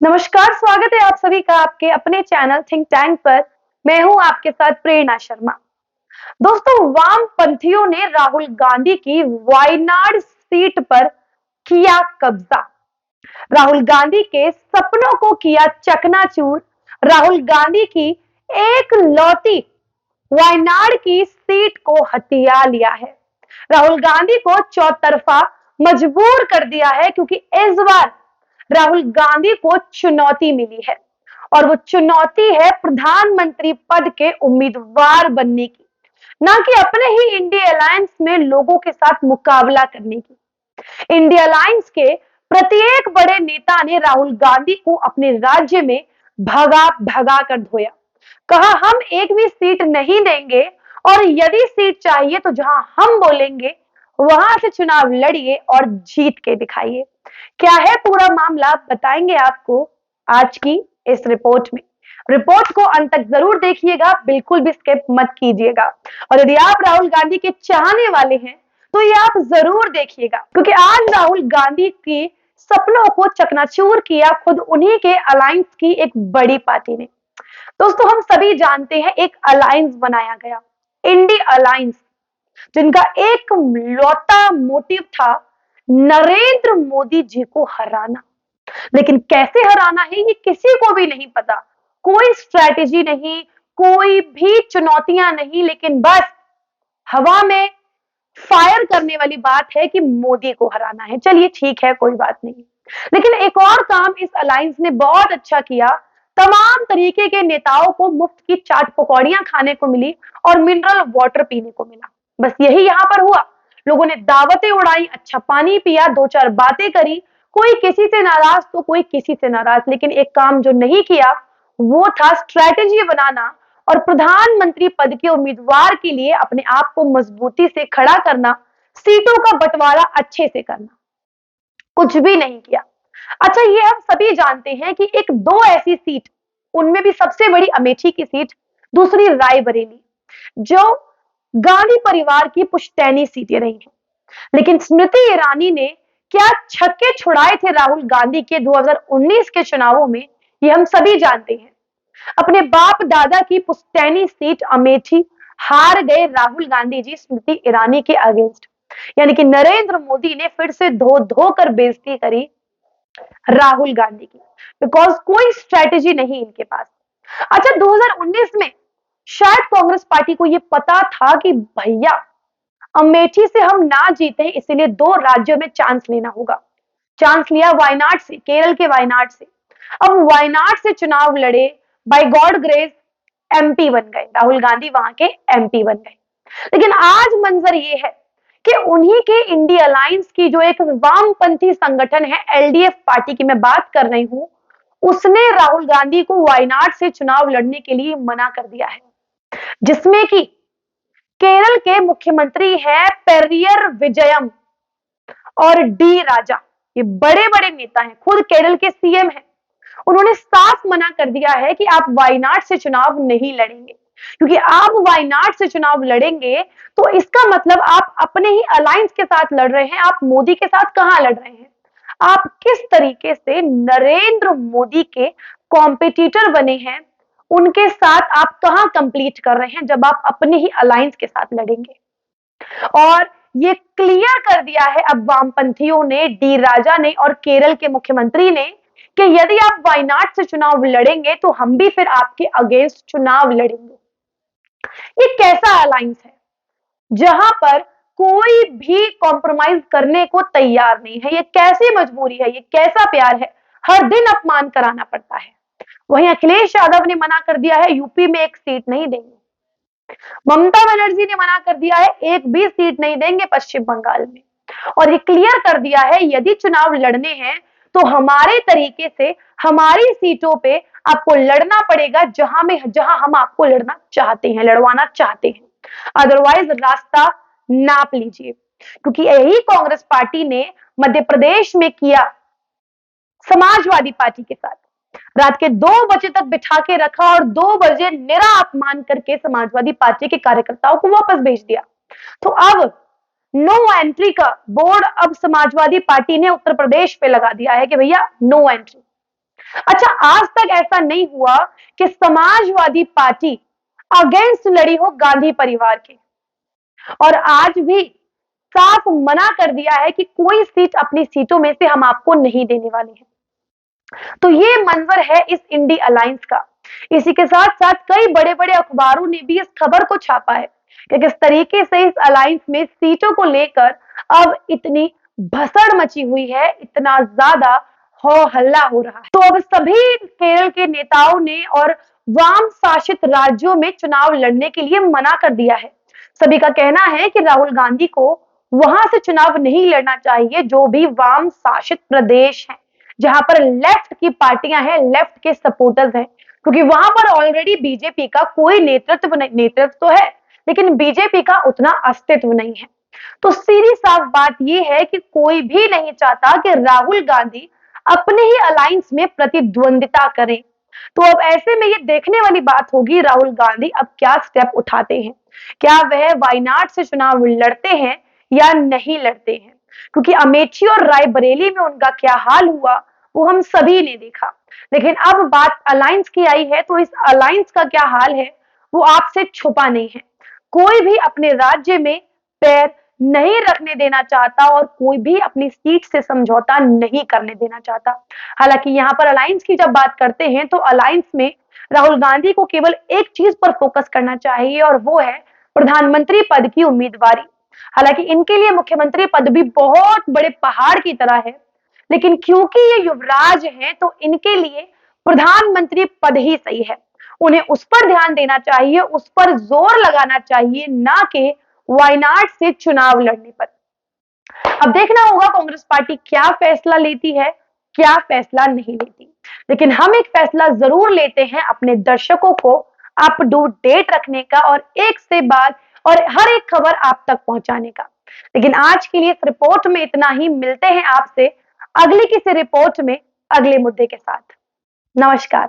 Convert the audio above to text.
नमस्कार, स्वागत है आप सभी का आपके अपने चैनल थिंक टैंक पर। मैं हूं आपके साथ प्रेरणा शर्मा। दोस्तों, वामपंथियों ने राहुल गांधी की वायनाड सीट पर किया कब्जा। राहुल गांधी के सपनों को किया चकनाचूर। राहुल गांधी की एक लौती वायनाड की सीट को हथिया लिया है। राहुल गांधी को चौतरफा मजबूर कर दिया है, क्योंकि इस बार राहुल गांधी को चुनौती मिली है और वो चुनौती है प्रधानमंत्री पद के उम्मीदवार बनने की, ना कि अपने ही इंडिया अलायंस में लोगों के साथ मुकाबला करने की। इंडिया अलायंस के प्रत्येक बड़े नेता ने राहुल गांधी को अपने राज्य में भगा भगा कर धोया। कहा, हम एक भी सीट नहीं देंगे और यदि सीट चाहिए तो जहां हम बोलेंगे वहां से चुनाव लड़िए और जीत के दिखाइए। क्या है पूरा मामला, बताएंगे आपको आज की इस रिपोर्ट में। रिपोर्ट को अंत तक जरूर देखिएगा, बिल्कुल भी स्किप मत कीजिएगा। और यदि आप राहुल गांधी के चाहने वाले हैं तो ये आप जरूर देखिएगा, क्योंकि आज राहुल गांधी के सपनों को चकनाचूर किया खुद उन्हीं के अलायंस की एक बड़ी पार्टी ने। दोस्तों, हम सभी जानते हैं एक अलायंस बनाया गया, इंडी अलायंस, जिनका एक लौता मोटिव था नरेंद्र मोदी जी को हराना। लेकिन कैसे हराना है ये किसी को भी नहीं पता। कोई स्ट्रैटेजी नहीं, कोई भी चुनौतियां नहीं, लेकिन बस हवा में फायर करने वाली बात है कि मोदी को हराना है। चलिए ठीक है, कोई बात नहीं। लेकिन एक और काम इस अलायंस ने बहुत अच्छा किया। तमाम तरीके के नेताओं को मुफ्त की चाट पकौड़ियां खाने को मिली और मिनरल वाटर पीने को मिला। बस यही यहां पर हुआ। लोगों ने दावतें उड़ाई, अच्छा पानी पिया, दो चार बातें करी। कोई किसी से नाराज तो कोई किसी से नाराज, लेकिन एक काम जो नहीं किया वो था स्ट्रैटेजी बनाना और प्रधानमंत्री पद के उम्मीदवार के लिए अपने आप को मजबूती से खड़ा करना, सीटों का बंटवारा अच्छे से करना। कुछ भी नहीं किया। अच्छा, ये हम सभी जानते हैं कि एक दो ऐसी सीट, उनमें भी सबसे बड़ी अमेठी की सीट, दूसरी रायबरेली, जो गांधी परिवार की पुश्तैनी सीटें रही हैं। लेकिन स्मृति ईरानी ने क्या छक्के छुड़ाए थे राहुल गांधी के 2019 के चुनावों में, ये हम सभी जानते हैं। अपने बाप दादा की पुश्तैनी सीट अमेठी हार गए राहुल गांधी जी स्मृति ईरानी के अगेंस्ट। यानी कि नरेंद्र मोदी ने फिर से धो धो कर बेइज्जती करी राहुल गांधी की, बिकॉज कोई स्ट्रेटेजी नहीं इनके पास। अच्छा, 2019 में शायद कांग्रेस पार्टी को यह पता था कि भैया अमेठी से हम ना जीते, इसीलिए दो राज्यों में चांस लेना होगा। चांस लिया वायनाड से, केरल के वायनाड से। अब वायनाड से चुनाव लड़े, बाय गॉड ग्रेस एमपी बन गए, राहुल गांधी वहां के एमपी बन गए। लेकिन आज मंजर ये है कि उन्हीं के इंडिया अलायंस की जो एक वामपंथी संगठन है, एलडीएफ पार्टी की मैं बात कर रही हूं, उसने राहुल गांधी को वायनाड से चुनाव लड़ने के लिए मना कर दिया है। जिसमें कि केरल के मुख्यमंत्री है पेरियर विजयम और डी राजा, ये बड़े बड़े नेता हैं, खुद केरल के सीएम हैं। उन्होंने साफ मना कर दिया है कि आप वायनाड से चुनाव नहीं लड़ेंगे, क्योंकि आप वायनाड से चुनाव लड़ेंगे तो इसका मतलब आप अपने ही अलायंस के साथ लड़ रहे हैं। आप मोदी के साथ कहां लड़ रहे हैं? आप किस तरीके से नरेंद्र मोदी के कॉम्पिटिटर बने हैं, उनके साथ आप कहां कंप्लीट कर रहे हैं जब आप अपने ही अलायंस के साथ लड़ेंगे। और ये क्लियर कर दिया है अब वामपंथियों ने, डी राजा ने और केरल के मुख्यमंत्री ने, कि यदि आप वायनाड से चुनाव लड़ेंगे तो हम भी फिर आपके अगेंस्ट चुनाव लड़ेंगे। ये कैसा अलायंस है जहां पर कोई भी कॉम्प्रोमाइज करने को तैयार नहीं है? ये कैसी मजबूरी है? ये कैसा प्यार है? हर दिन अपमान कराना पड़ता है। वहीं अखिलेश यादव ने मना कर दिया है, यूपी में एक सीट नहीं देंगे। ममता बनर्जी ने मना कर दिया है, एक भी सीट नहीं देंगे पश्चिम बंगाल में। और ये क्लियर कर दिया है, यदि चुनाव लड़ने हैं तो हमारे तरीके से हमारी सीटों पे आपको लड़ना पड़ेगा, जहां हम आपको लड़ना चाहते हैं, लड़वाना चाहते हैं। अदरवाइज रास्ता नाप लीजिए, क्योंकि यही कांग्रेस पार्टी ने मध्य प्रदेश में किया समाजवादी पार्टी के साथ। रात के 2 बजे तक बिठा के रखा और 2 बजे निरा अपमान करके समाजवादी पार्टी के कार्यकर्ताओं को वापस भेज दिया। तो अब नो एंट्री का बोर्ड अब समाजवादी पार्टी ने उत्तर प्रदेश पे लगा दिया है कि भैया नो एंट्री। अच्छा, आज तक ऐसा नहीं हुआ कि समाजवादी पार्टी अगेंस्ट लड़ी हो गांधी परिवार के, और आज भी साफ मना कर दिया है कि कोई सीट अपनी सीटों में से हम आपको नहीं देने वाले हैं। तो ये मंजर है इस इंडी अलायंस का। इसी के साथ साथ कई बड़े बड़े अखबारों ने भी इस खबर को छापा है कि किस तरीके से इस अलायंस में सीटों को लेकर अब इतनी भसड़ मची हुई है, इतना ज्यादा हो हल्ला हो रहा है। तो अब सभी केरल के नेताओं ने और वाम शासित राज्यों में चुनाव लड़ने के लिए मना कर दिया है। सभी का कहना है कि राहुल गांधी को वहां से चुनाव नहीं लड़ना चाहिए, जो भी वाम शासित प्रदेश हैं, जहां पर लेफ्ट की पार्टियां हैं, लेफ्ट के सपोर्टर्स हैं, क्योंकि वहां पर ऑलरेडी बीजेपी का कोई नेतृत्व तो है, लेकिन बीजेपी का उतना अस्तित्व नहीं है। तो सीधी साफ बात यह है कि कोई भी नहीं चाहता कि राहुल गांधी अपने ही अलायंस में प्रतिद्वंदिता करें। तो अब ऐसे में ये देखने वाली बात होगी राहुल गांधी अब क्या स्टेप उठाते हैं। क्या वह वायनाड से चुनाव लड़ते हैं या नहीं लड़ते हैं, क्योंकि अमेठी और रायबरेली में उनका क्या हाल हुआ वो हम सभी ने देखा। लेकिन अब बात अलायंस की आई है, तो इस अलायंस का क्या हाल है वो आपसे छुपा नहीं है। कोई भी अपने राज्य में पैर नहीं रखने देना चाहता और कोई भी अपनी सीट से समझौता नहीं करने देना चाहता। हालांकि यहाँ पर अलायंस की जब बात करते हैं तो अलायंस में राहुल गांधी को केवल एक चीज पर फोकस करना चाहिए, और वो है प्रधानमंत्री पद की उम्मीदवारी। हालांकि इनके लिए मुख्यमंत्री पद भी बहुत बड़े पहाड़ की तरह है, लेकिन क्योंकि ये युवराज हैं तो इनके लिए प्रधानमंत्री पद ही सही है। उन्हें उस पर ध्यान देना चाहिए, उस पर जोर लगाना चाहिए, ना कि वायनाड से चुनाव लड़ने पर। अब देखना होगा कांग्रेस पार्टी क्या फैसला लेती है, क्या फैसला नहीं लेती। लेकिन हम एक फैसला जरूर लेते हैं अपने दर्शकों को अप टू डेट रखने का, और एक से बाद और हर एक खबर आप तक पहुंचाने का। लेकिन आज के लिए इस रिपोर्ट में इतना ही। मिलते हैं आपसे अगली किसी रिपोर्ट में अगले मुद्दे के साथ। नमस्कार।